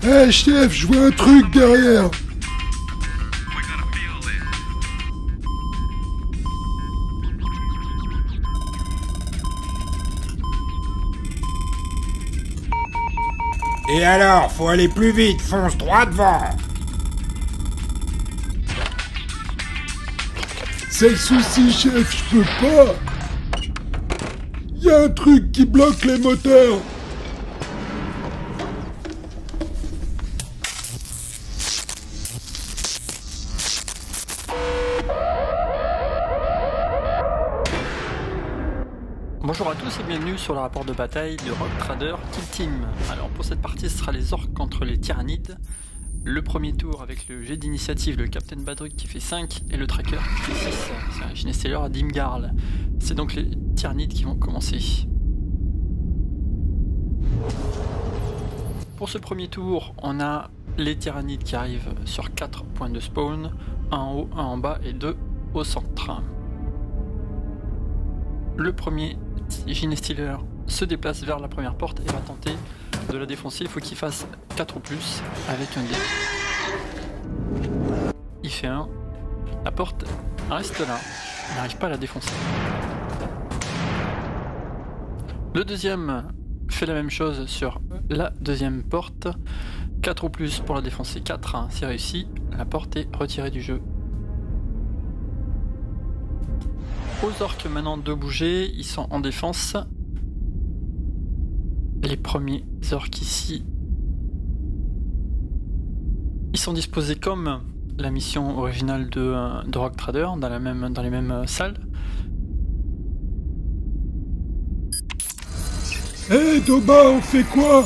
Eh chef, je vois un truc derrière. Et alors, faut aller plus vite, fonce droit devant. C'est le souci, chef, je peux pas. Y a un truc qui bloque les moteurs. Bonjour à tous et bienvenue sur le rapport de bataille de Rogue Trader Kill Team. Alors pour cette partie ce sera les orques contre les tyrannides. Le premier tour avec le jet d'initiative, le Captain Badruk qui fait 5 et le Tracker qui fait 6. C'est un Ginesteller à Dimgarl. C'est donc les tyrannides qui vont commencer. Pour ce premier tour, on a les tyrannides qui arrivent sur 4 points de spawn, un en haut, un en bas et 2 au centre. Le premier Ginesteller se déplace vers la première porte et va tenter de la défoncer. Il faut qu'il fasse 4 ou plus avec un dé. Il fait 1. La porte reste là. Il n'arrive pas à la défoncer. Le deuxième fait la même chose sur la deuxième porte. 4 ou plus pour la défoncer. 4, hein, c'est réussi. La porte est retirée du jeu. Aux orques maintenant de bouger, ils sont en défense. Les premiers orques ici, ils sont disposés comme la mission originale de Rogue Trader, dans les mêmes salles. Eh Doba, on fait quoi?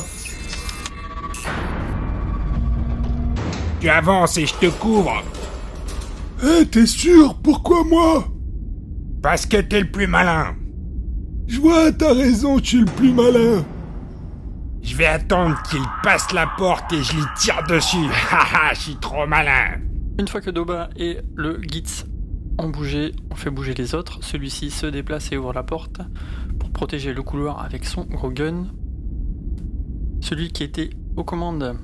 Tu avances et je te couvre. Eh, t'es sûr? Pourquoi moi? Parce que t'es le plus malin. Je vois, t'as raison, tu es le plus malin. Je vais attendre qu'il passe la porte et je lui tire dessus. Haha, je suis trop malin. Une fois que Doba et le Gitz ont bougé, on fait bouger les autres. Celui-ci se déplace et ouvre la porte pour protéger le couloir avec son gros gun. Celui qui était aux commandes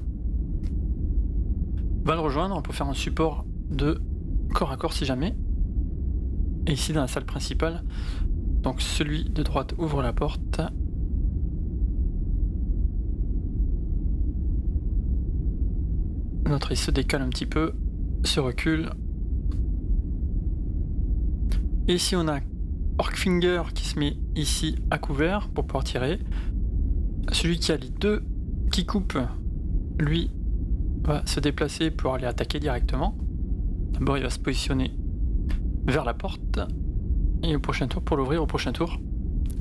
va le rejoindre pour faire un support de corps à corps si jamais. Et ici dans la salle principale, donc celui de droite ouvre la porte. L'autre il se décale un petit peu, se recule. Et ici on a Orkfinger qui se met ici à couvert pour pouvoir tirer. Celui qui a les deux qui coupe, lui va se déplacer pour aller attaquer directement. D'abord il va se positionner vers la porte et au prochain tour pour l'ouvrir au prochain tour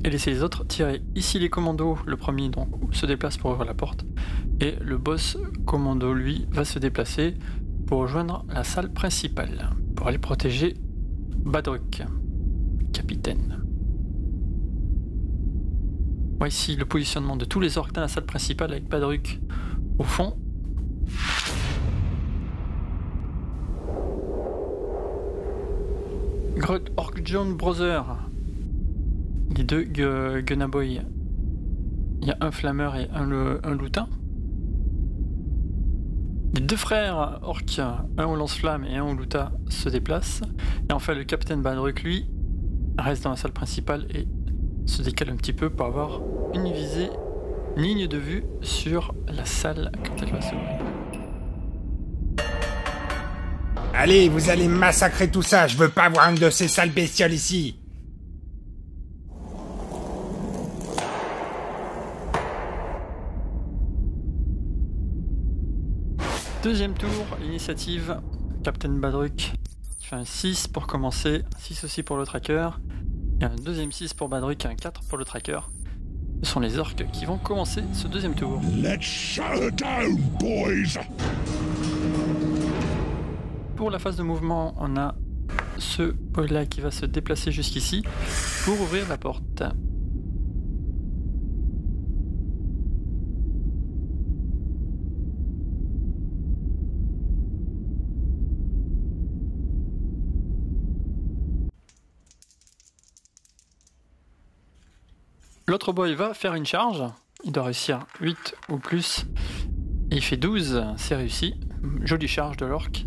et laisser les autres tirer. Ici les commandos, le premier donc se déplace pour ouvrir la porte et le boss commando lui va se déplacer pour rejoindre la salle principale pour aller protéger Badruk, capitaine. Voici ici le positionnement de tous les orques dans la salle principale avec Badruk au fond. Orc John Brother, les deux Gunaboy. Il y a un flammeur et un loutin. Les deux frères orcs, un au lance-flamme et un au louta, se déplacent. Et enfin le capitaine Badruk, lui, reste dans la salle principale et se décale un petit peu pour avoir une ligne de vue sur la salle quand elle va s'ouvrir. Allez, vous allez massacrer tout ça, je veux pas voir une de ces sales bestioles ici. Deuxième tour, l'initiative, Captain Badruk qui fait un 6 pour commencer, 6 aussi pour le tracker, et un deuxième 6 pour Badruk et un 4 pour le tracker. Ce sont les orques qui vont commencer ce deuxième tour. Let's shut it down, boys. Pour la phase de mouvement, on a ce boy-là qui va se déplacer jusqu'ici pour ouvrir la porte. L'autre boy va faire une charge, il doit réussir 8 ou plus, Et il fait 12, c'est réussi. Jolie charge de l'orc.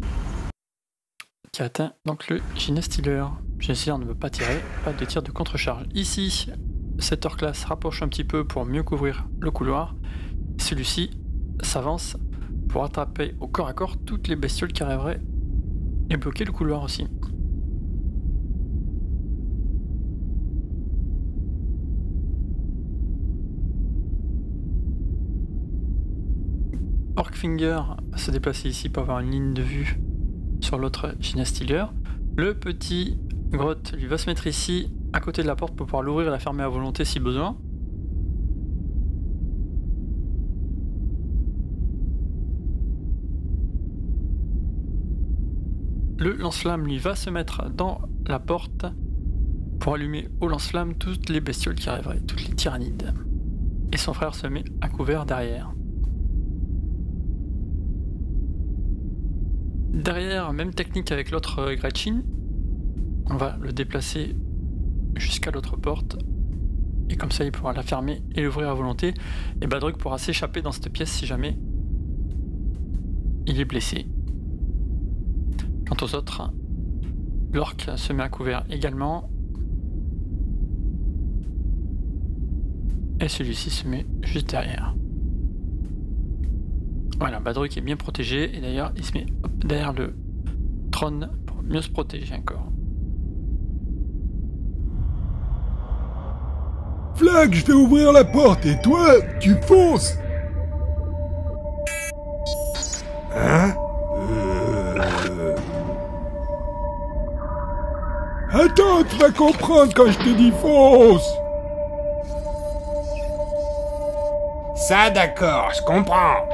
Qui atteint donc le Genestealer. Genestealer ne veut pas tirer, pas de tir de contre-charge. Ici, cet orc là se rapproche un petit peu pour mieux couvrir le couloir. Celui-ci s'avance pour attraper au corps à corps toutes les bestioles qui arriveraient et bloquer le couloir aussi. Orkfinger se déplacer ici pour avoir une ligne de vue sur l'autre Genestealer. Le petit Grotte lui va se mettre ici à côté de la porte pour pouvoir l'ouvrir et la fermer à volonté si besoin. Le lance-flamme lui va se mettre dans la porte pour allumer au lance-flamme toutes les bestioles qui arriveraient, toutes les tyrannides. Et son frère se met à couvert derrière. Derrière, même technique avec l'autre Gretchen. On va le déplacer jusqu'à l'autre porte. Et comme ça, il pourra la fermer et l'ouvrir à volonté. Et Badrug pourra s'échapper dans cette pièce si jamais il est blessé. Quant aux autres, l'orc se met à couvert également. Et celui-ci se met juste derrière. Voilà, Badrug est bien protégé. Et d'ailleurs, il se met derrière le trône pour mieux se protéger encore. Flag, je vais ouvrir la porte et toi, tu fonces. Hein? Attends, tu vas comprendre quand je te dis fonce. Ça d'accord, je comprends.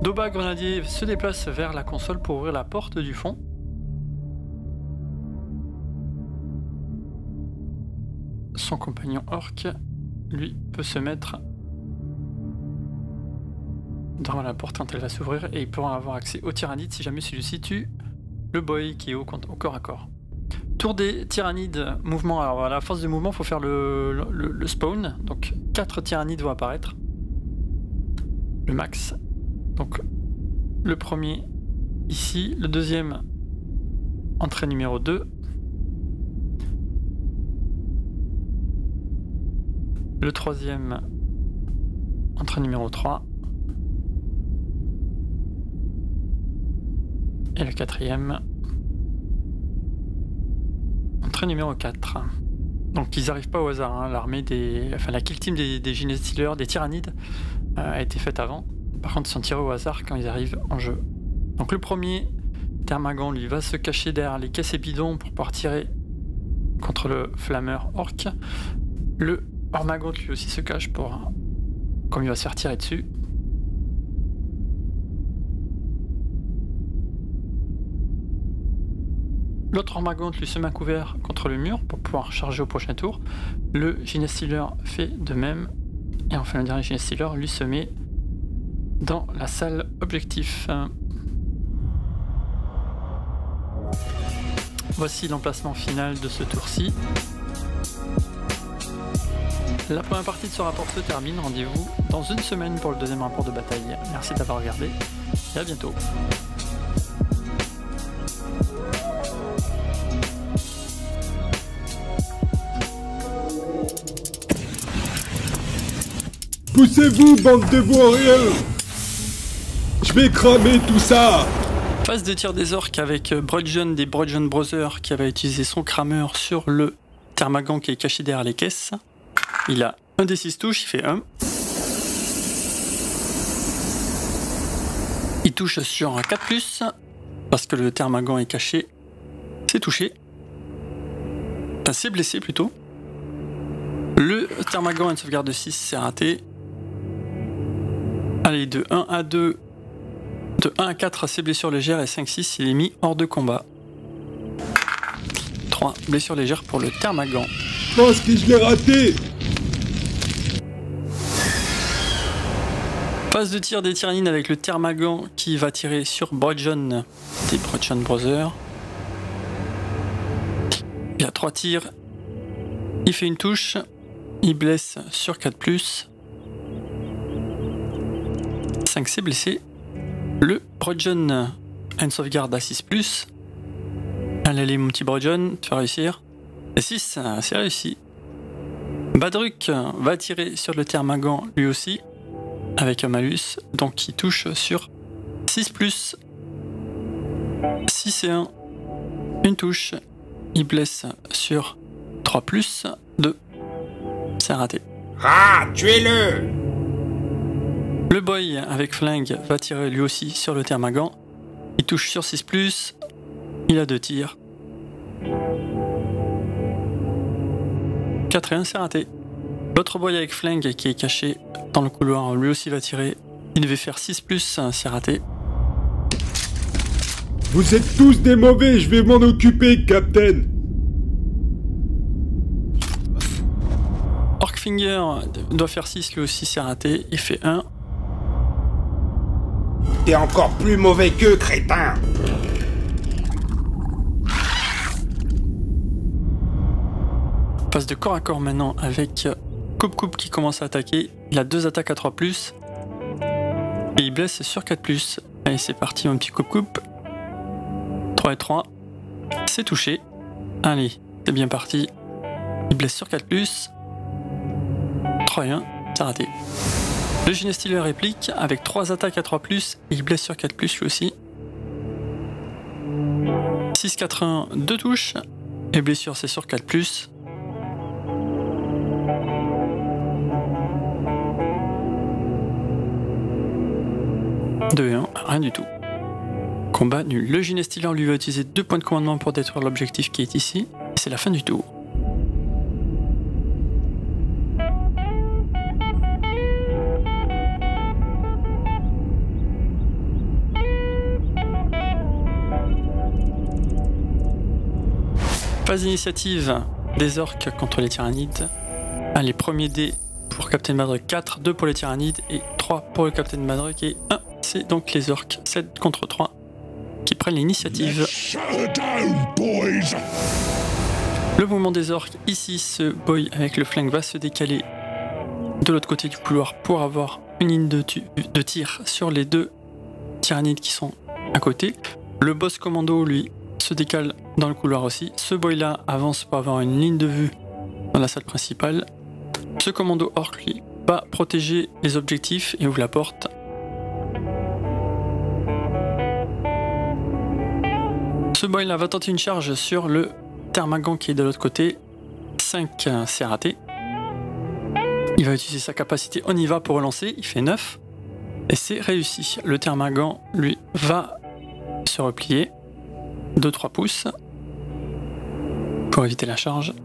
Doba Grenadier se déplace vers la console pour ouvrir la porte du fond. Son compagnon orc, lui, peut se mettre devant la porte quand elle va s'ouvrir et il pourra avoir accès au tyrannide si jamais celui-ci tue le boy qui est au corps à corps. Tour des tyrannides, mouvement. Alors à la force de mouvement, il faut faire le spawn. Donc 4 tyrannides vont apparaître. Le max. Donc le premier ici, le deuxième entrée numéro 2. Le troisième entrée numéro 3. Et le quatrième entrée numéro 4. Donc ils n'arrivent pas au hasard, hein. L'armée la kill team des Genestealers, des tyrannides a été faite avant. Par contre ils sont tirés au hasard quand ils arrivent en jeu. Donc le premier, Termagon, lui va se cacher derrière les caisses et bidons pour pouvoir tirer contre le flammeur orc. Le Ormagot lui aussi se cache pour, comme il va se faire tirer dessus. L'autre Ormagot lui se met à couvert contre le mur pour pouvoir charger au prochain tour. Le Genestealer fait de même. Et enfin le dernier Genestealer lui se met dans la salle objectif. Voici l'emplacement final de ce tour-ci. La première partie de ce rapport se termine. Rendez-vous dans une semaine pour le deuxième rapport de bataille. Merci d'avoir regardé et à bientôt. Poussez-vous, bande de warriors. Je vais cramer tout ça. Phase de tir des orques avec Brudgeon des Brudgeon Brothers qui avait utilisé son crameur sur le Termagan qui est caché derrière les caisses. Il a un des 6 touches, il fait 1. Il touche sur un 4+, parce que le Termagan est caché. C'est touché. C'est blessé plutôt. Le Termagan a une sauvegarde de 6, c'est raté. Allez, de 1 à 2, de 1 à 4, c'est blessures légères et 5-6, il est mis hors de combat. 3 blessures légères pour le Termagan. Je pense que je l'ai raté. Phase de tir des tyrannines avec le Termagan qui va tirer sur Brudgeon des Brudgeon Brothers. Il y a 3 tirs. Il fait une touche. il blesse sur 4+. 5 c'est blessé. Le Brojon a une sauvegarde à 6+. Allez mon petit Brojon, tu vas réussir. Et 6, c'est réussi. Badruk va tirer sur le Termagant lui aussi, avec un malus, donc il touche sur 6+. 6 et 1, une touche, il blesse sur 3+, 2. C'est raté. Ah, tuez-le! Le boy avec flingue va tirer lui aussi sur le Termagant. Il touche sur 6+, il a 2 tirs. 4 et 1, c'est raté. L'autre boy avec flingue qui est caché dans le couloir, lui aussi va tirer. Il devait faire 6+, c'est raté. Vous êtes tous des mauvais, je vais m'en occuper, Captain. Orkfinger doit faire 6, lui aussi c'est raté. Il fait 1. T'es encore plus mauvais qu'eux, crétin! Passe de corps à corps maintenant avec Coupe qui commence à attaquer. Il a 2 attaques à 3+. Et il blesse sur 4+. Allez, c'est parti, mon petit Coupe. 3 et 3. C'est touché. Allez, c'est bien parti. Il blesse sur 4+. 3 et 1, c'est raté. Le Genestealer réplique avec 3 attaques à 3+. Et il blesse sur 4+, lui aussi. 6, 4, 1, 2 touches. Et blessure, c'est sur 4+. Et 1, rien du tout. Combat nul. Le Genestealer lui va utiliser 2 points de commandement pour détruire l'objectif qui est ici. Et c'est la fin du tour. Phase d'initiative des orques contre les tyrannides. Allez, premier dé pour Captain Badruk, 4, 2 pour les tyrannides et 3 pour le Captain Badruk et 1. C'est donc les orques 7 contre 3 qui prennent l'initiative. Le mouvement des orques, ici ce boy avec le flingue va se décaler de l'autre côté du couloir pour avoir une ligne de tir sur les 2 tyrannides qui sont à côté. Le boss commando lui se décale dans le couloir aussi. Ce boy là avance pour avoir une ligne de vue dans la salle principale. Ce commando orc lui va protéger les objectifs et ouvre la porte. Ce boy là va tenter une charge sur le Termagant qui est de l'autre côté. 5, c'est raté. Il va utiliser sa capacité on y va pour relancer. Il fait 9 et c'est réussi. Le Termagant lui va se replier 2-3 pouces pour éviter la charge.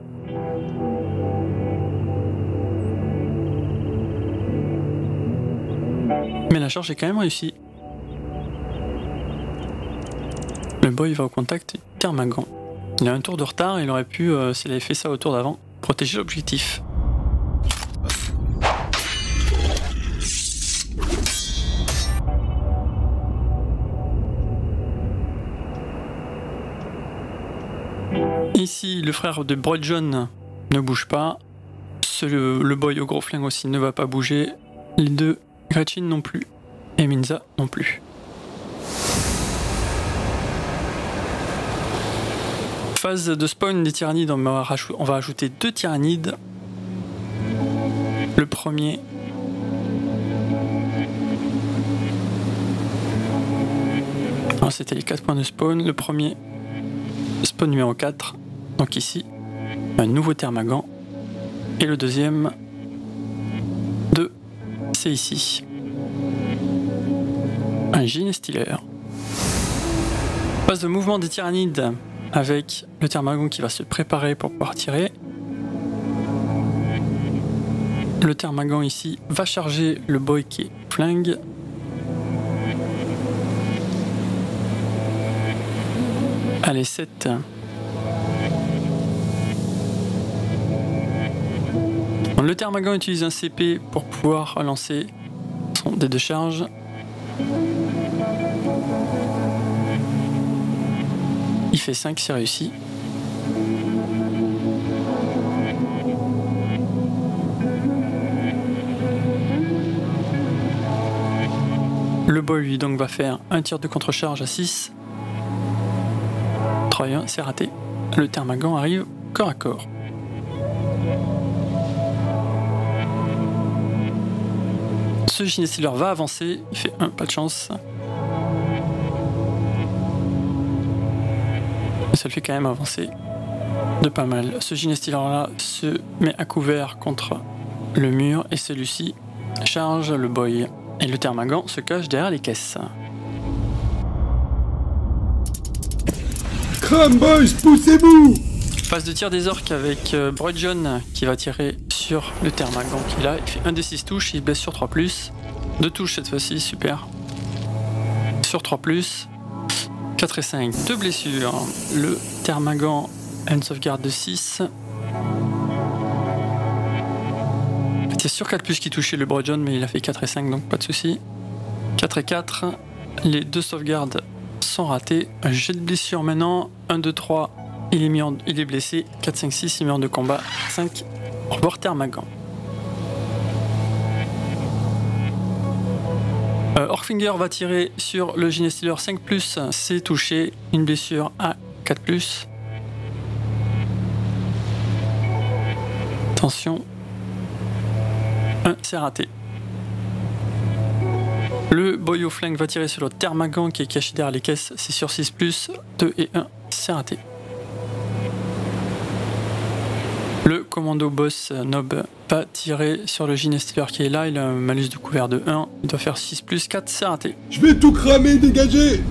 Mais la charge est quand même réussie. Le boy va au contact du Termagant. Il a un tour de retard, il aurait pu, s'il avait fait ça au tour d'avant, protéger l'objectif. Ici, le frère de Brojon ne bouge pas. Le boy au gros flingue aussi ne va pas bouger. Les 2, Gretchen non plus. Et Minza non plus. Phase de spawn des tyrannides, on va ajouter 2 tyrannides. Le premier. C'était les 4 points de spawn. Le premier, spawn numéro 4. Donc ici, un nouveau Termagant. Et le deuxième, 2, c'est ici. Un Genestealer. Phase de mouvement des tyrannides avec le Termagant qui va se préparer pour pouvoir tirer. Le Termagant ici va charger le boy qui est flingue. Allez, 7. Le Termagant utilise un CP pour pouvoir lancer son dé de charge. Il fait 5, c'est réussi. Le boy lui donc va faire un tir de contre-charge à 6. 3 et 1, c'est raté. Le Termagant arrive corps à corps. Ce Ginestealer va avancer, il fait 1, pas de chance. Mais ça le fait quand même avancer de pas mal. Ce Ginestealer là se met à couvert contre le mur et celui-ci charge le boy. Et le Termagant se cache derrière les caisses. Crame boys, poussez-vous! Phase de tir des orques avec Brudjon qui va tirer sur le Termagant qu'il a. Il fait 1 des 6 touches, il blesse sur 3+. 2 touches cette fois-ci, super. Sur 3+. 4 et 5, 2 blessures. Le Termagant a une sauvegarde de 6. C'est sur 4+ qui touchait le Brudjon, mais il a fait 4 et 5, donc pas de souci. 4 et 4. Les 2 sauvegardes sont ratées. Jet de blessure maintenant. 1, 2, 3. Il est blessé. 4, 5, 6. Il meurt de combat. 5. Au revoir Termagant. Orkfinger va tirer sur le Ginestealer 5+. C'est touché. Une blessure à 4+. Attention. 1, c'est raté. Le boy au flingue va tirer sur le Termagant qui est caché derrière les caisses. C'est sur 6+. 2 et 1, c'est raté. Le commando boss Nob va tirer sur le Ginestealer qui est là. Il a un malus de couvert de 1. Il doit faire 6+, 4, c'est raté. Je vais tout cramer, dégagez!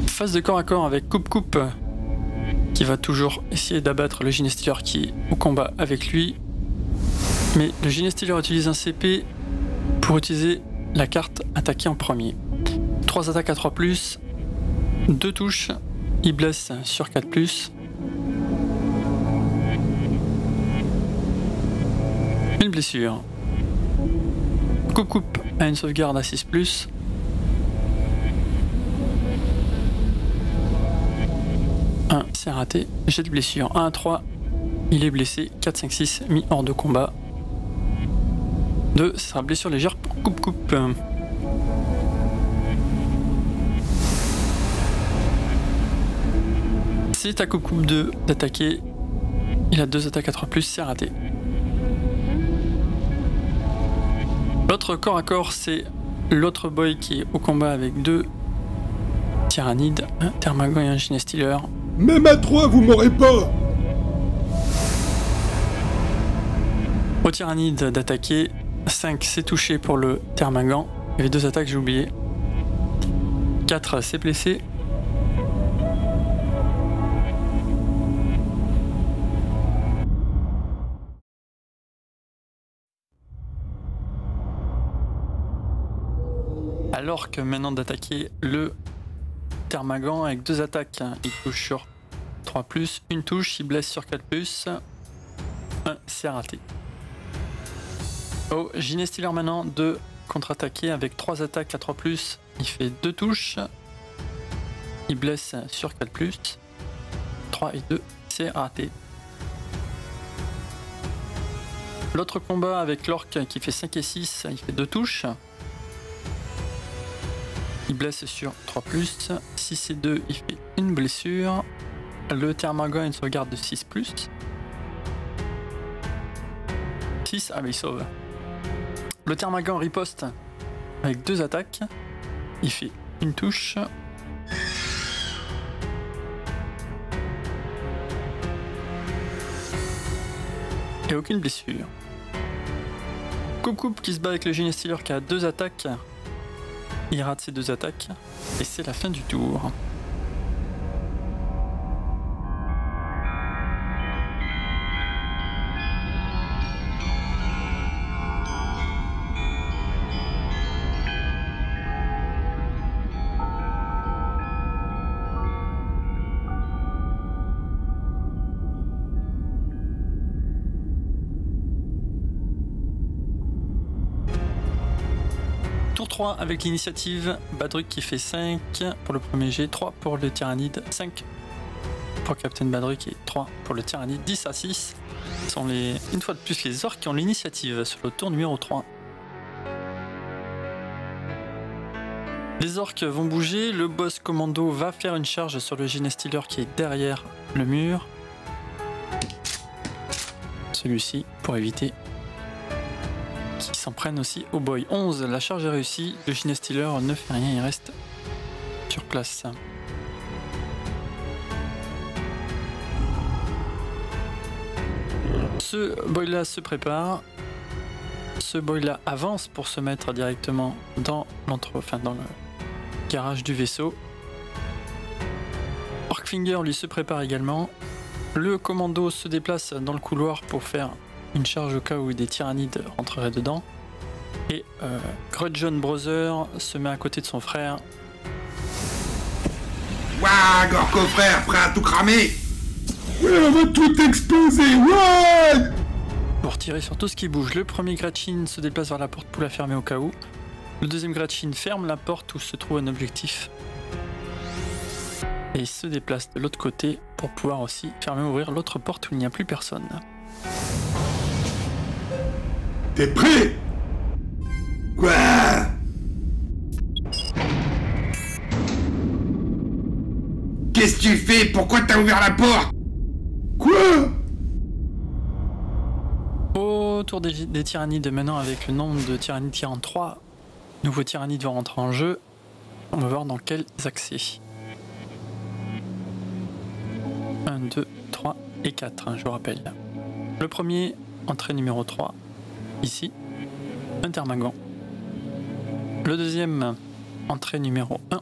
Phase de corps à corps avec Coupe qui va toujours essayer d'abattre le Ginestealer qui est au combat avec lui. Mais le Ginestealer utilise un CP pour utiliser la carte attaquer en premier. 3 attaques à 3+, 2 touches, il blesse sur 4+. Une blessure. Coupe a une sauvegarde à 6+. C'est raté. Jet de blessure 1 à 3. Il est blessé. 4, 5, 6. Mis hors de combat. 2. Ce sera blessure légère pour Coupe. C'est à Coupe 2 d'attaquer. Il a 2 attaques à 3+. C'est raté. L'autre corps à corps, c'est l'autre boy qui est au combat avec 2 tyrannides, un Termagant et un Ginestealer. Même à 3, vous m'aurez pas! Au tyrannide d'attaquer. 5, c'est touché pour le Termagant. Il y avait 2 attaques, j'ai oublié. 4, c'est blessé. Alors que maintenant d'attaquer le Termagant avec 2 attaques. Il touche sur 3+, une touche, il blesse sur 4+. 1, c'est raté. Oh, Ginestealer maintenant, 2 contre-attaquer avec 3 attaques à 3+. Il fait 2 touches. Il blesse sur 4+. 3 et 2, c'est raté. L'autre combat avec l'orc qui fait 5 et 6, il fait 2 touches. Il blesse sur 3+, 6 et 2, il fait une blessure. Le Termagant a une sauvegarde de 6+. 6, ah mais il sauve. Le Termagant riposte avec 2 attaques. Il fait une touche. Et aucune blessure. Coupe qui se bat avec le Ginestealer qui a 2 attaques. Il rate ses 2 attaques. Et c'est la fin du tour. Tour 3 avec l'initiative, Badruk qui fait 5 pour le premier jet, 3 pour le tyrannide, 5 pour Captain Badruk et 3 pour le tyrannide, 10 à 6. Ce sont une fois de plus les orques qui ont l'initiative sur le tour numéro 3. Les orques vont bouger, le boss commando va faire une charge sur le Genestealer qui est derrière le mur. Celui-ci pour éviter qu'il s'en prenne aussi au boy. 11, la charge est réussie, le Genestealer ne fait rien, il reste sur place. Ce boy là se prépare, ce boy là avance pour se mettre directement dans le garage du vaisseau. Orkfinger lui se prépare également. Le commando se déplace dans le couloir pour faire une charge au cas où des tyrannides rentreraient dedans. Et Grudgeon Brother se met à côté de son frère. Waouh, Gorko frère, prêt à tout cramer. Ouais, on va tout exploser, ouais! Pour tirer sur tout ce qui bouge, le premier Gretchin se déplace vers la porte pour la fermer au cas où. Le deuxième Gretchin ferme la porte où se trouve un objectif. Et il se déplace de l'autre côté pour pouvoir aussi fermer et ouvrir l'autre porte où il n'y a plus personne. T'es prêt? Quoi? Qu'est-ce que tu fais? Pourquoi t'as ouvert la porte? Quoi? Autour des tyrannides maintenant, avec le nombre de tyrannides qui rentrent, 3 nouveaux tyrannides vont rentrer en jeu. On va voir dans quels accès. 1, 2, 3 et 4, je vous rappelle. Le premier, entrée numéro 3, ici, un Termagan. Le deuxième, entrée numéro 1,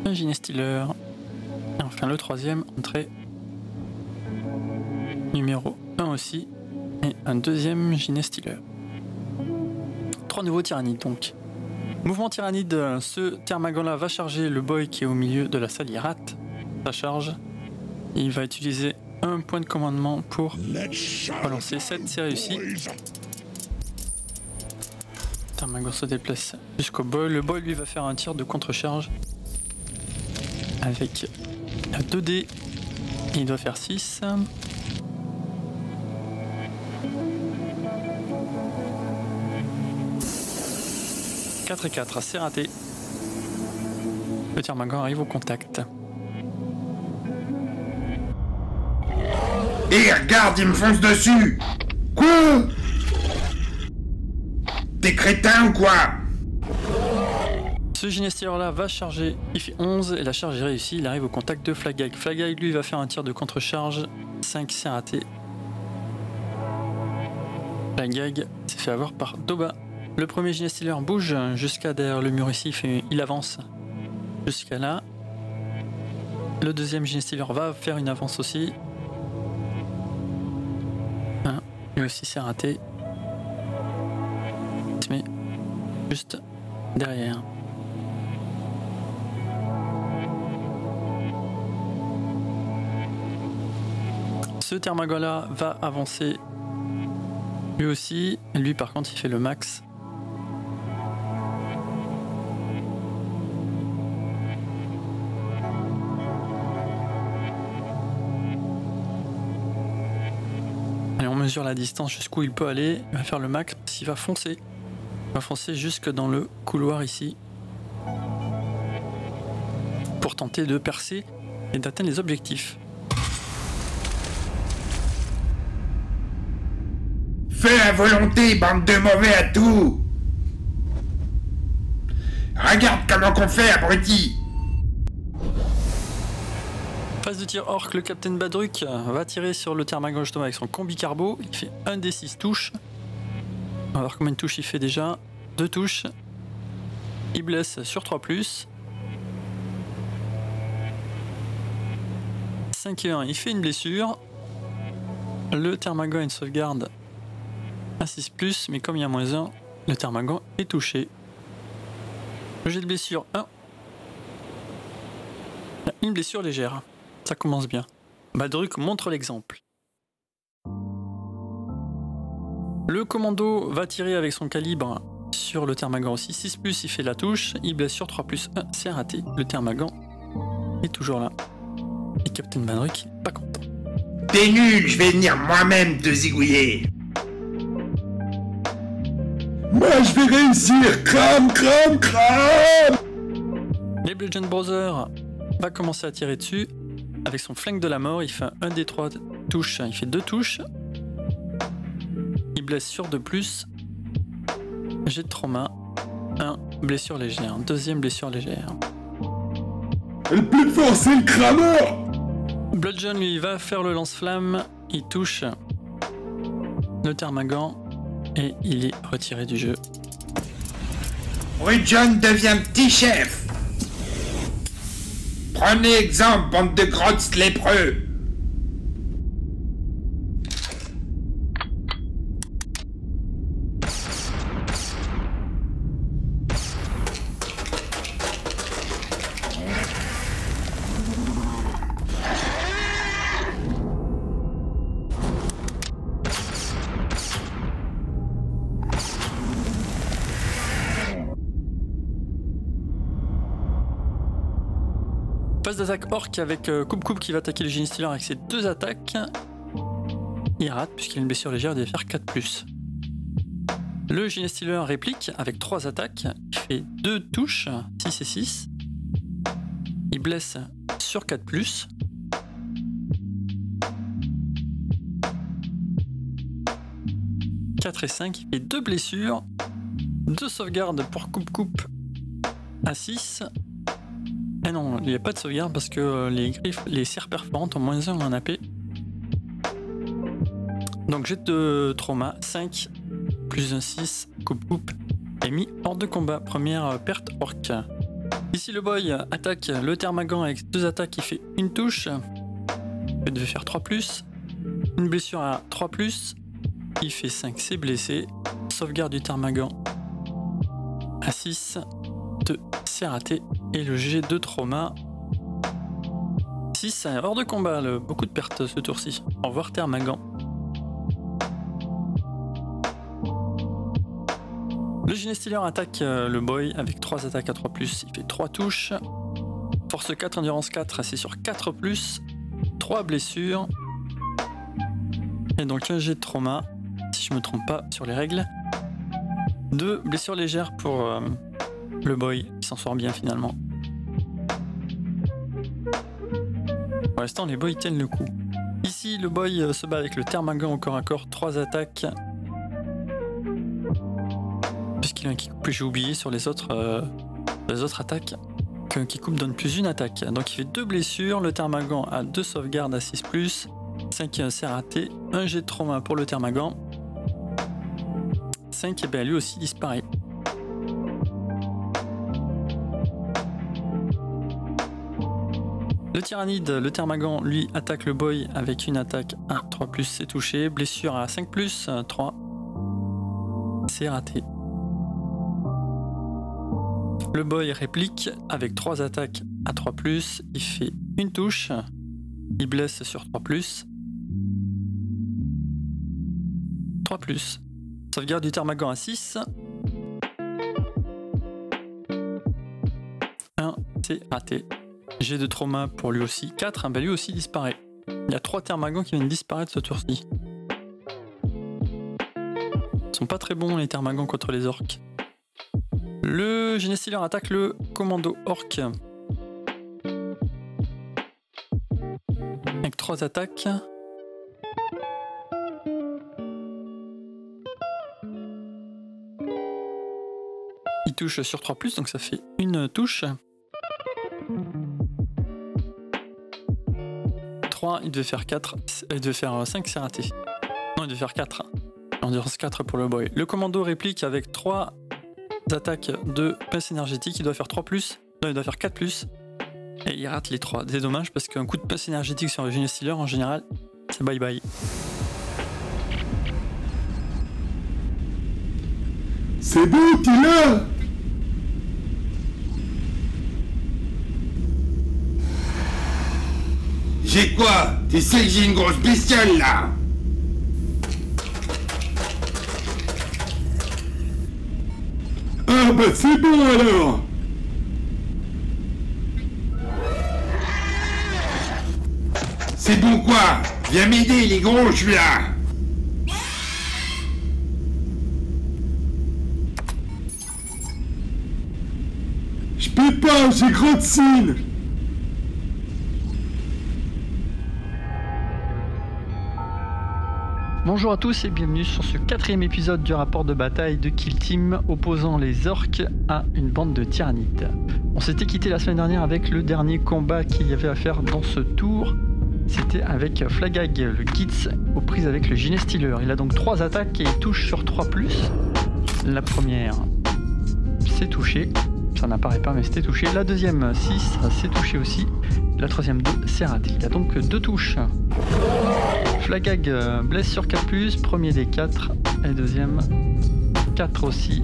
un Genestealer. Et enfin le troisième, entrée numéro 1 aussi, et un deuxième Genestealer. 3 nouveaux tyrannides donc. Mouvement tyrannide, ce Termagan là va charger le boy qui est au milieu de la salle, il rate sa charge. Il va utiliser un point de commandement pour relancer 7, c'est réussi. Termagan se déplace jusqu'au boy, le boy lui va faire un tir de contre-charge avec 2 dés, il doit faire 6. 4 et 4, c'est raté. Le Termagan arrive au contact. Et regarde, il me fonce dessus. Quoi? T'es crétin ou quoi? Ce Genestealer là va charger, il fait 11 et la charge est réussie, il arrive au contact de Flagag. Flagag lui va faire un tir de contre-charge, 5 c'est raté. Flagag s'est fait avoir par Doba. Le premier Genestealer bouge jusqu'à derrière le mur ici, il avance jusqu'à là. Le deuxième Genestealer va faire une avance aussi. Lui aussi c'est raté. Il se met juste derrière. Ce Termagan là va avancer lui aussi. Lui par contre il fait le max. Allez, on mesure la distance jusqu'où il peut aller. Il va faire le max parce qu'il va foncer. Il va foncer jusque dans le couloir ici. Pour tenter de percer et d'atteindre les objectifs. Fais à volonté, bande de mauvais à tout. Regarde comment qu'on fait, abruti. Phase de tir orc, le Captain Badruk va tirer sur le Termagan justement avec son combi carbo. Il fait 1 des 6 touches. On va voir combien de touches il fait déjà. 2 touches. Il blesse sur 3+. 5 et 1, il fait une blessure. Le Termagan a une sauvegarde à 6+, mais comme il y a -1, le Termagan est touché. Le jet de blessure 1. Une blessure légère. Ça commence bien. Badruk montre l'exemple. Le commando va tirer avec son calibre sur le Termagan aussi. 6+, il fait la touche. Il blesse sur 3+1, c'est raté. Le Termagan est toujours là. Et Captain Badruk, pas content. t'es nul, je vais venir moi-même te zigouiller. Moi, je vais réussir. Crame, crame, crame. Les Bludgeon Brothers va commencer à tirer dessus. Avec son flingue de la mort, il fait un des 3 touches. Il fait 2 touches. Il blesse sur 2+. Jet de trauma. 1, blessure légère. Deuxième blessure légère. Le plus fort, c'est le crameur. Bludgeon, lui, va faire le lance-flamme. Il touche le Termagant. Et il est retiré du jeu. Bludgeon devient petit chef. Prenez exemple, bande de grottes lépreux. Phase d'attaque orc avec Coupe qui va attaquer le Genie Stealer avec ses 2 attaques. Il rate puisqu'il a une blessure légère, il va faire 4+. Le Genie Stealer réplique avec 3 attaques. Il fait 2 touches, 6 et 6. Il blesse sur 4+. « 4 et 5, il fait 2 blessures. 2 sauvegardes pour Coupe à 6. Ah non, il n'y a pas de sauvegarde parce que les serres perforantes ont moins 1 en AP. Donc jet de trauma, 5 plus un 6, coupe est mis hors de combat. Première perte orc. Ici le boy attaque le Termagant avec 2 attaques, il fait une touche. Il devait faire 3+. Une blessure à 3+. Il fait 5, c'est blessé. Sauvegarde du Termagant à 6. 2, c'est raté. Et le G de trauma. 6, hors de combat. Beaucoup de pertes ce tour-ci. Au revoir Termagant. Le Genie Stealer attaque le boy avec 3 attaques à 3+. Il fait 3 touches. Force 4, endurance 4, c'est sur 4+. 3 blessures. Et donc un G de trauma. Si je me trompe pas sur les règles. 2 blessures légères pour le boy qui s'en sort bien finalement. Pour l'instant les boys tiennent le coup. Ici le boy se bat avec le Termagant au corps à corps, 3 attaques. Puisqu'il a un kick plus j'ai oublié sur les autres attaques qu'un kick donne plus une attaque. Donc il fait 2 blessures, le Termagant a 2 sauvegardes à 6+, 5 c'est raté, un jet de trauma pour le Termagant. 5 et bien lui aussi disparaît. Le Tyrannide, le Termagant, lui attaque le boy avec une attaque à 3+, c'est touché. Blessure à 5+, 3. C'est raté. Le boy réplique avec 3 attaques à 3+, il fait une touche. Il blesse sur 3+. 3+. Sauvegarde du Termagant à 6. 1, c'est raté. J'ai de trauma pour lui aussi. 4, ben lui aussi disparaît. Il y a 3 Termagants qui viennent disparaître ce tour-ci. Ils sont pas très bons les Termagants contre les orques. Le Genie Stealer attaque le commando orc. Avec 3 attaques. Il touche sur 3+, donc ça fait une touche. 3, il devait faire 4, il devait faire 5, c'est raté. Non, il devait faire 4. Endurance 4 pour le boy. Le commando réplique avec 3 attaques de pince énergétique, il doit faire 3+, non, il doit faire 4+, et il rate les 3. C'est dommage parce qu'un coup de pince énergétique sur le Genie Stealer, en général, c'est bye bye. C'est bon, t'es là. J'ai quoi? Tu sais que j'ai une grosse bestiole là. Ah bah c'est bon alors. C'est bon quoi? Viens m'aider, il est gros, je suis là. Je peux pas, j'ai gros de cils. Bonjour à tous et bienvenue sur ce 4e épisode du rapport de bataille de Kill Team opposant les orques à une bande de tyrannides. On s'était quitté la semaine dernière avec le dernier combat qu'il y avait à faire dans ce tour. C'était avec Flagag, le Gitz, aux prises avec le Ginet Stealer. Il a donc 3 attaques et il touche sur 3+. La première, c'est touché. Ça n'apparaît pas mais c'était touché. La deuxième, 6, c'est touché aussi. La troisième, 2, c'est raté. Il a donc 2 touches. Flagag blesse sur 4+, premier des 4, et deuxième 4 aussi.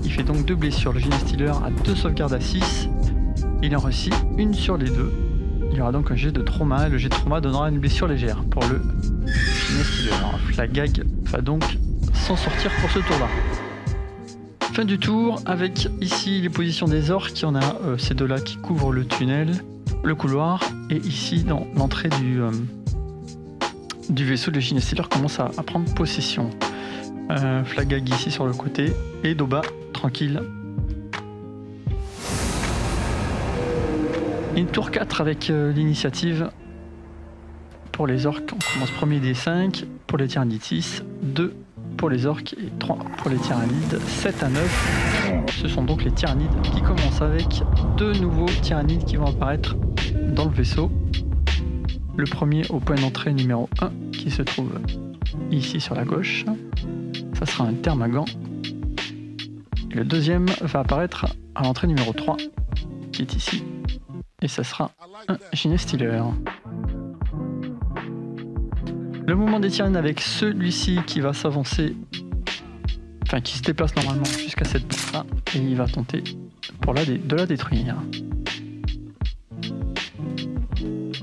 Il fait donc 2 blessures. Le Ginet Stealer a 2 sauvegardes à 6. Il en réussit une sur les 2. Il y aura donc un jet de trauma, et le jet de trauma donnera une blessure légère pour le Ginet Stealer. Flagag va donc s'en sortir pour ce tour-là. Fin du tour, avec ici les positions des orques. Il y en a ces deux-là qui couvrent le tunnel, le couloir, et ici dans l'entrée du vaisseau, le Ginet Stealer commence à prendre possession. Flagag ici sur le côté, et Doba tranquille. Une tour 4 avec l'initiative pour les orques. On commence premier des 5, pour les tyrannides 6, 2 pour les orques et 3 pour les tyrannides, 7 à 9. Ce sont donc les tyrannides qui commencent avec 2 nouveaux tyrannides qui vont apparaître dans le vaisseau. Le premier au point d'entrée numéro 1 qui se trouve ici sur la gauche. Ça sera un Thermagan. Et le deuxième va apparaître à l'entrée numéro 3 qui est ici. Et ça sera un Ginet Stealer. Le mouvement des tyrannides avec celui-ci qui va s'avancer, enfin qui se déplace normalement jusqu'à cette porte-là, et il va tenter de la détruire.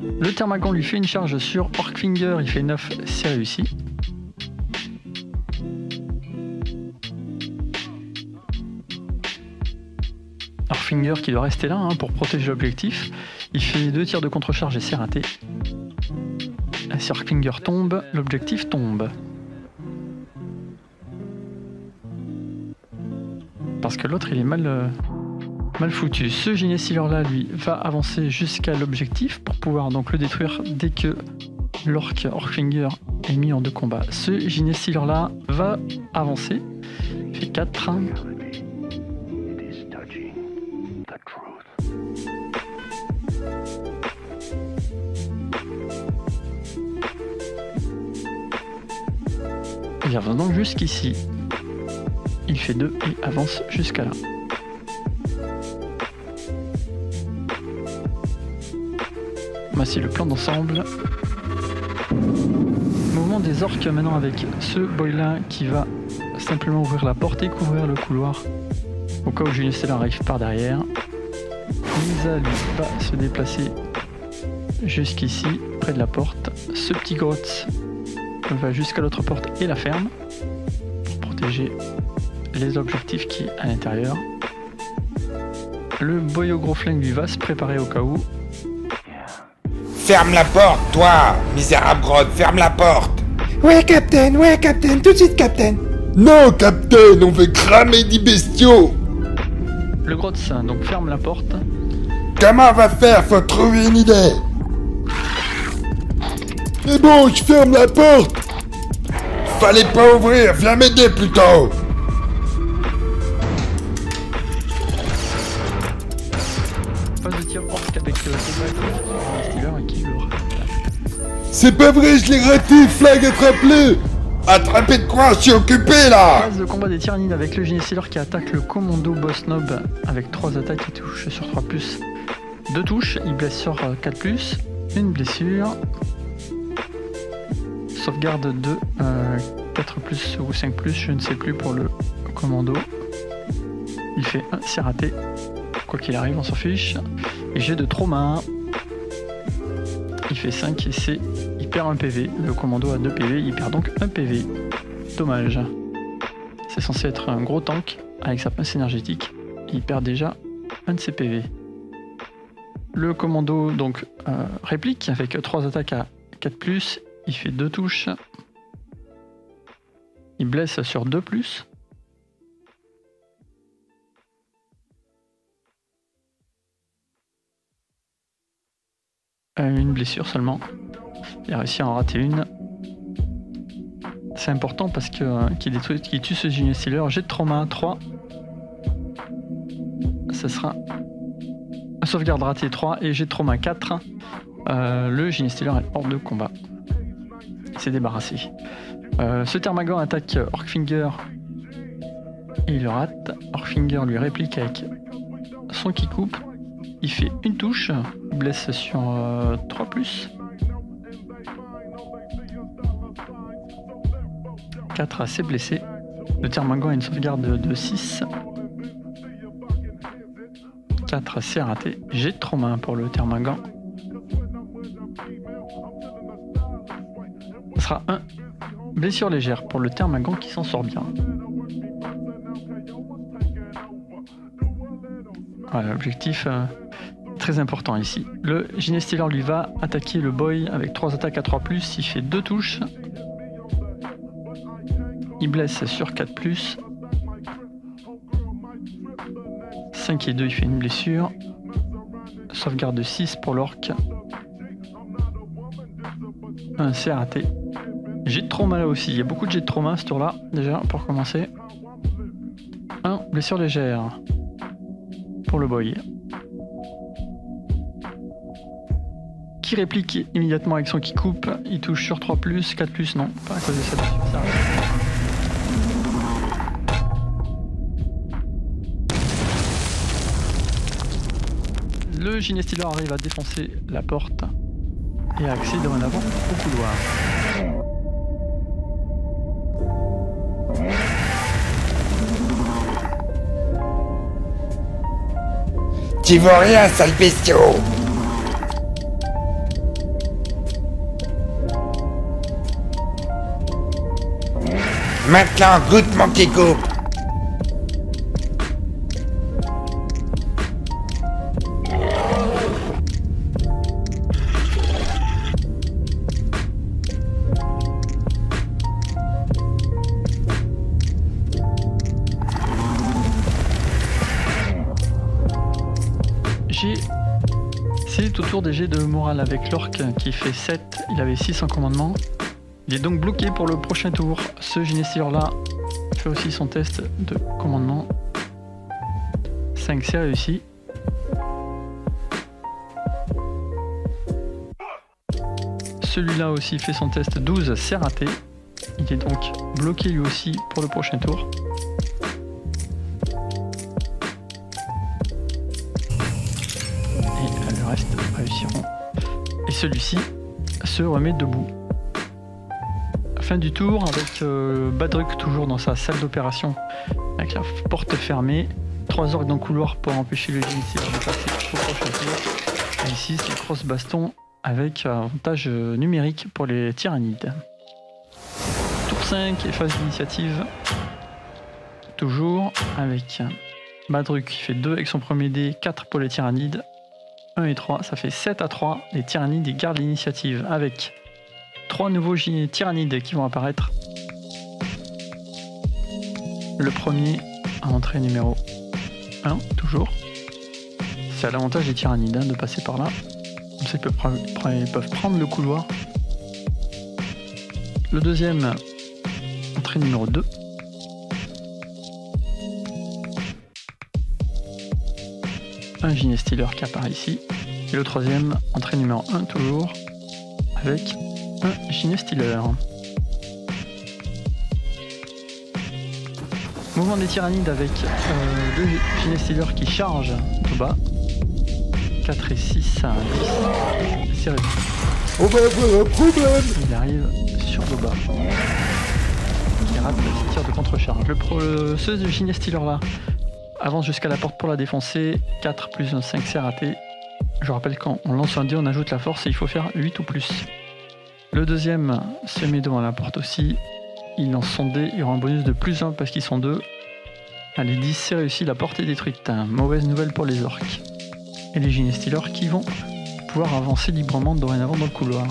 Le Thermagan lui fait une charge sur Orkfinger, il fait 9, c'est réussi. Orkfinger qui doit rester là pour protéger l'objectif. Il fait 2 tirs de contre-charge et c'est raté. Si Orkfinger tombe, l'objectif tombe. Parce que l'autre il est mal foutu. Ce Ginet Stealer là, lui, va avancer jusqu'à l'objectif pour pouvoir donc le détruire dès que l'orque Orkfinger est mis en 2 combats. Ce Ginet Stealer là va avancer. Il fait 4. Il avance donc jusqu'ici. Il fait 2 et avance jusqu'à là. Voici le plan d'ensemble. Mouvement des orques maintenant avec ce boy là qui va simplement ouvrir la porte et couvrir le couloir au cas où Ginet Stealer arrive par derrière. Lisa lui va se déplacer jusqu'ici près de la porte. Ce petit grotte va jusqu'à l'autre porte et la ferme pour protéger les objectifs qui est à l'intérieur. Le boy au gros flingue lui va se préparer au cas où. Ferme la porte, toi, misérable grotte, ferme la porte. Ouais, Captain, tout de suite, Captain. Non, Captain, on veut cramer des bestiaux. Le grotte donc ferme la porte. Comment on va faire? Faut trouver une idée. Mais bon, je ferme la porte. Fallait pas ouvrir, viens m'aider plutôt. Phase de tir orque avec Stealer et qui le rate. C'est pas vrai, je l'ai raté, Flag, attrape-le. Attrapé de quoi? Je suis occupé là. Phase de combat des tyrannides avec le Ginet Stealer qui attaque le commando Boss Nob avec 3 attaques, il touche sur 3+. 2 touches, il blesse sur 4+, une blessure. Sauvegarde de 4+ ou 5+, je ne sais plus pour le commando. Il fait 1, c'est raté. Quoi qu'il arrive, on s'en fiche. Et j'ai de trauma. Il fait 5 et il perd 1 PV. Le commando a 2 PV, il perd donc 1 PV. Dommage. C'est censé être un gros tank avec sa pince énergétique. Il perd déjà 1 de ses PV. Le commando donc réplique avec 3 attaques à 4+, il fait 2 touches. Il blesse sur 2+. Une blessure seulement. Il a réussi à en rater une. C'est important parce que qu'il tue ce Genius Stealer. Jet de trauma 3. Ce sera un sauvegarde raté 3 et jet de trauma 4. Le Genius Stealer est hors de combat. Il s'est débarrassé. Ce Termagant attaque Orkfinger et il le rate. Orkfinger lui réplique avec son qui coupe. Il fait une touche, il blesse sur 3+. 4 assez blessé. Le Termagant a une sauvegarde de 6. 4 c'est raté. Jet de trauma pour le Termagant. Ce sera 1. Blessure légère pour le Termagant qui s'en sort bien. Voilà, l'objectif très important ici. Le Genius Stealer lui va attaquer le boy avec 3 attaques à 3+. Il fait 2 touches. Il blesse sur 4+. 5 et 2, il fait une blessure. Sauvegarde de 6 pour l'orc. 1 c'est raté. Jet de trauma là aussi, il y a beaucoup de jets de trauma ce tour là, déjà pour commencer. 1, blessure légère pour le boy. Qui réplique immédiatement avec son qui coupe, il touche sur 3+, 4+, non, pas à cause de cette blessure. Le Genius Stealer arrive à défoncer la porte et à accéder en avant au couloir. Tu vois rien, sale bestiau! Maintenant, goûte mon qui coupe! C'est au tour des jets de morale avec l'orc qui fait 7, il avait 6 en commandement. Il est donc bloqué pour le prochain tour. Ce Genius Stealer là fait aussi son test de commandement. 5 c'est réussi. Celui-là aussi fait son test 12, c'est raté. Il est donc bloqué lui aussi pour le prochain tour. Le reste réussiront. Et celui-ci se remet debout. Fin du tour avec Badruk toujours dans sa salle d'opération avec la porte fermée. 3 orques dans le couloir pour empêcher le Genius Stealer de passer au prochain tour. Et ici c'est cross baston avec avantage numérique pour les tyrannides. Tour 5 et phase d'initiative. Toujours avec Badruk qui fait 2 avec son premier dé, 4 pour les tyrannides. 1 et 3, ça fait 7 à 3. Les tyrannides ils gardent l'initiative avec 3 nouveaux tyrannides qui vont apparaître. Le premier à entrée numéro 1, toujours. C'est à l'avantage des tyrannides de passer par là. Comme ça ils peuvent prendre le couloir. Le deuxième, entrée numéro 2. Un Genius Stealer qui apparaît ici. Et le troisième, entrée numéro 1 toujours, avec un Genius Stealer. Mouvement des tyrannides avec 2 Genius Stealers qui chargent tout bas. 4 et 6 à 10. C'est réussi. On va avoir un problème. Il arrive sur Doba. Qui rate le petit tir de contre-charge. Ce Genius Stealer là avance jusqu'à la porte pour la défoncer. 4 plus 5 c'est raté. Je rappelle quand on lance un dé on ajoute la force et il faut faire 8 ou plus. Le deuxième se met devant la porte aussi. Il lance son dé, il aura un bonus de plus 1 parce qu'ils sont 2. Allez 10 c'est réussi, la porte est détruite. Mauvaise nouvelle pour les orques. Et les Genius Stealers qui vont pouvoir avancer librement dorénavant dans le couloir.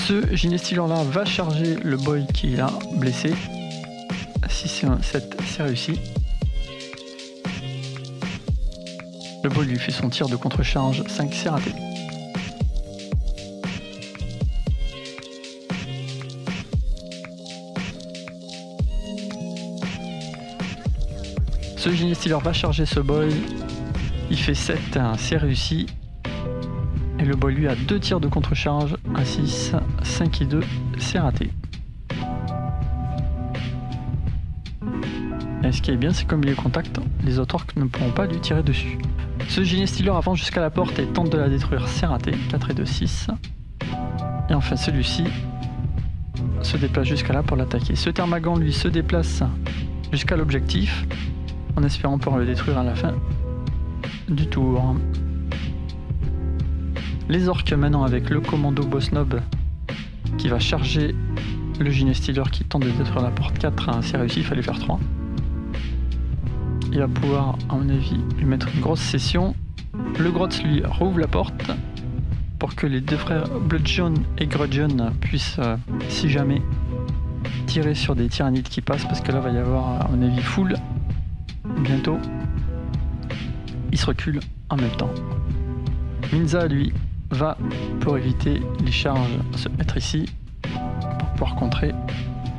Ce Ginestealer là va charger le boy qui a blessé. 6 et 1, 7, c'est réussi. Le boy lui fait son tir de contre-charge, 5, c'est raté. Ce Ginestealer va charger ce boy, il fait 7, c'est réussi. Et le boy lui a 2 tirs de contre-charge, 1, 6, 5 et 2, c'est raté. Et ce qui est bien, c'est comme il est contact, les autres orques ne pourront pas lui tirer dessus. Ce Ginestealer avance jusqu'à la porte et tente de la détruire, c'est raté, 4 et 2, 6. Et enfin celui-ci se déplace jusqu'à là pour l'attaquer. Ce Termagant lui se déplace jusqu'à l'objectif, en espérant pouvoir le détruire à la fin du tour. Les orques maintenant avec le commando Boss Nob qui va charger le Ginestealer qui tente de détruire la porte. 4, c'est réussi, il fallait faire 3. Il va pouvoir, à mon avis, lui mettre une grosse session. Le Grotz lui rouvre la porte pour que les deux frères Bloodjohn et Grudgeon puissent, si jamais, tirer sur des tyrannides qui passent, parce que là va y avoir, à mon avis, full bientôt. Il se recule en même temps. Minza, lui, va, pour éviter les charges, se mettre ici pour pouvoir contrer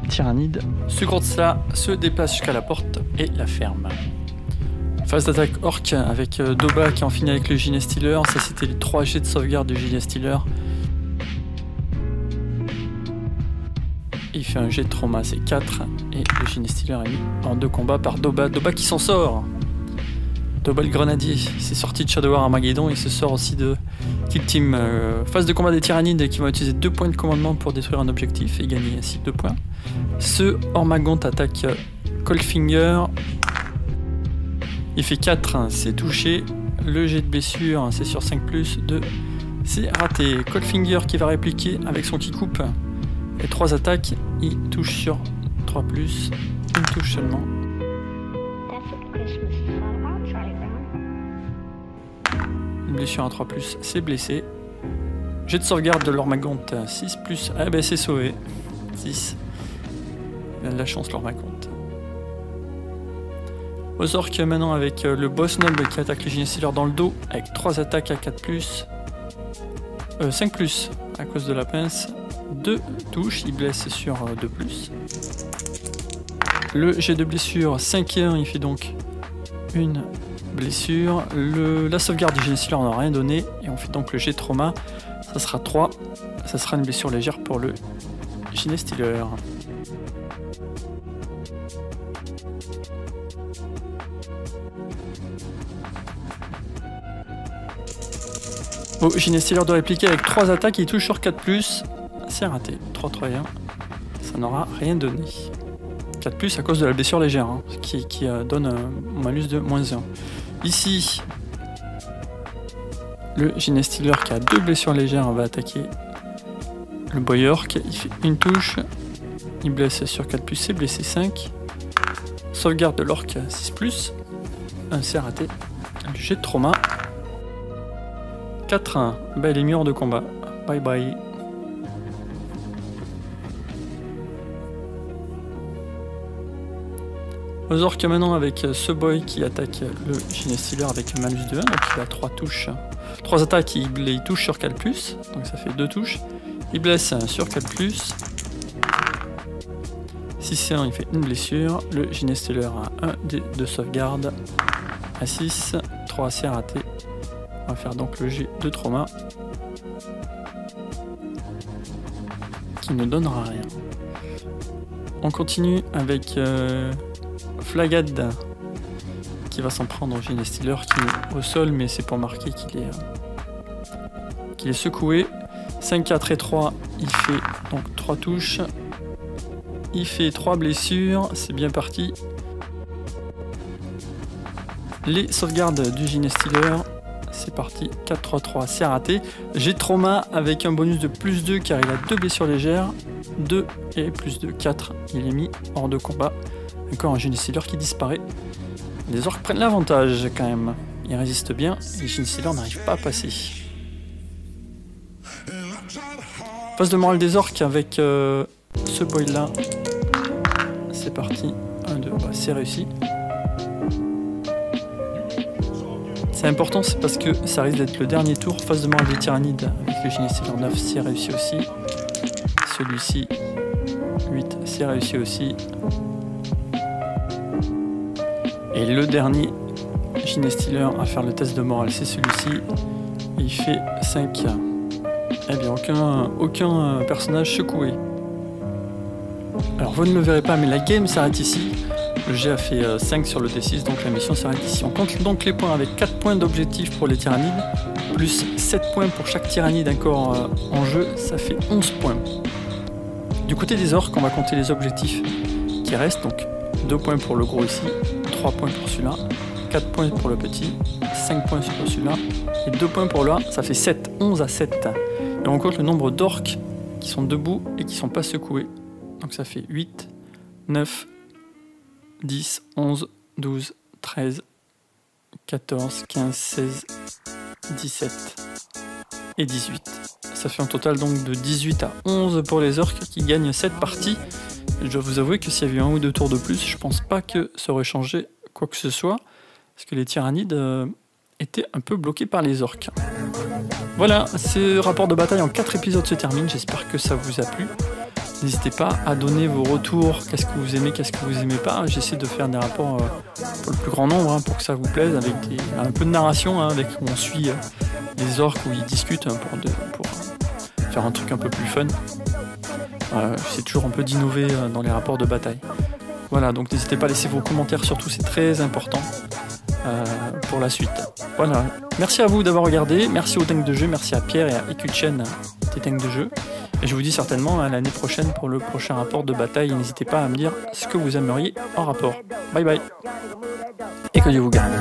les tyrannides. Ce Grotz-là se déplace jusqu'à la porte et la ferme. Phase d'attaque orc avec Doba qui en finit avec le Ginestealer. Ça, c'était les 3 jets de sauvegarde du Ginestealer. Il fait un jet de trauma, c'est 4. Et le Ginestealer est mis en 2 combats par Doba. Doba qui s'en sort. Doba le grenadier, il s'est sorti de Shadow War Armageddon, il se sort aussi de Kill Team. Phase de combat des tyrannides qui vont utiliser 2 points de commandement pour détruire un objectif et gagner ainsi 2 points. Ce Ormagont attaque Coldfinger. Il fait 4, c'est touché. Le jet de blessure, c'est sur 5+, 2, c'est raté. Coldfinger qui va répliquer avec son qui coupe. Et 3 attaques, il touche sur 3+, une touche seulement. Une blessure à 3+, c'est blessé. Jet de sauvegarde de l'Ormagont, 6+, ah ben c'est sauvé. 6. Il a de la chance l'Ormagont. Aux orques maintenant avec le Boss Nob qui attaque le Ginestealer dans le dos avec 3 attaques à 4+, 5+, à cause de la pince, 2 touches, il blesse sur 2+. Le jet de blessure 5 et 1, il fait donc une blessure. La sauvegarde du Ginestealer n'a rien donné et on fait donc le jet de trauma, ça sera 3, ça sera une blessure légère pour le Ginestealer. Au Ginestealer de répliquer avec 3 attaques, il touche sur 4+, c'est raté, 3, 3 et 1, ça n'aura rien donné. 4+ à cause de la blessure légère, hein, qui donne un malus de -1. Ici, le Ginestealer qui a 2 blessures légères va attaquer le Boy Orc, il fait une touche, il blesse sur 4+, c'est blessé 5. Sauvegarde de l'Orc 6+, c'est raté, le jet de trauma. 4-1, bah il est mis hors de combat, bye bye. Aux orques maintenant avec ce boy qui attaque le Ginestealer avec un malus de 1, donc il a 3 touches. 3 attaques, il touche sur 4+, donc ça fait 2 touches. Il blesse sur 4+. 6 et 1, il fait une blessure. Le Ginestealer a 1 de sauvegarde. À 6, 3 c'est raté. On va faire donc le jet de trauma. Qui ne donnera rien. On continue avec Flagad qui va s'en prendre au Ginestealer qui est au sol, mais c'est pour marquer qu'il est secoué. 5, 4 et 3, il fait donc 3 touches. Il fait 3 blessures, c'est bien parti. Les sauvegardes du Ginestealer, c'est parti, 4, 3, 3, c'est raté. J'ai trauma avec un bonus de +2 car il a 2 blessures légères. 2 et +2, 4, il est mis hors de combat. Encore un Ginestealer qui disparaît. Les orques prennent l'avantage quand même. Ils résistent bien, les Ginestealer n'arrivent pas à passer. Phase de morale des orques avec ce boy là. C'est parti. 1, 2, bah, c'est réussi. C'est important, c'est parce que ça risque d'être le dernier tour. Phase de morale des tyrannides avec le Génécile 9, c'est réussi aussi. Celui-ci, 8, c'est réussi aussi. Et le dernier Ginestealer à faire le test de morale, c'est celui-ci. Il fait 5. Eh bien, aucun personnage secoué. Alors, vous ne le verrez pas, mais la game s'arrête ici. Le G a fait 5 sur le D6, donc la mission s'arrête ici. On compte donc les points avec 4 points d'objectif pour les tyrannides, plus 7 points pour chaque tyrannide encore en jeu, ça fait 11 points. Du côté des orques, on va compter les objectifs qui restent, donc 2 points pour le gros ici, 3 points pour celui-là, 4 points pour le petit, 5 points pour celui-là, et 2 points pour là, ça fait 7, 11 à 7. Et on compte le nombre d'orques qui sont debout et qui ne sont pas secoués. Donc ça fait 8, 9, 10, 11, 12, 13, 14, 15, 16, 17 et 18. Ça fait un total donc de 18 à 11 pour les orques qui gagnent cette partie. Je dois vous avouer que s'il y avait eu 1 ou 2 tours de plus, je pense pas que ça aurait changé quoi que ce soit, parce que les tyrannides étaient un peu bloqués par les orques. Voilà, ce rapport de bataille en 4 épisodes se termine, j'espère que ça vous a plu. N'hésitez pas à donner vos retours, qu'est-ce que vous aimez, qu'est-ce que vous aimez pas. J'essaie de faire des rapports pour le plus grand nombre, hein, pour que ça vous plaise, avec un peu de narration, hein, avec où on suit les orques, où ils discutent hein, pour faire un truc un peu plus fun. J'essaie toujours un peu d'innover dans les rapports de bataille. Voilà, donc n'hésitez pas à laisser vos commentaires, surtout c'est très important pour la suite. Voilà, merci à vous d'avoir regardé, merci aux tanks de jeu, merci à Pierre et à Ikuchen des tanks de jeu. Et je vous dis certainement à l'année prochaine pour le prochain rapport de bataille. N'hésitez pas à me dire ce que vous aimeriez en rapport. Bye bye. Et que Dieu vous garde.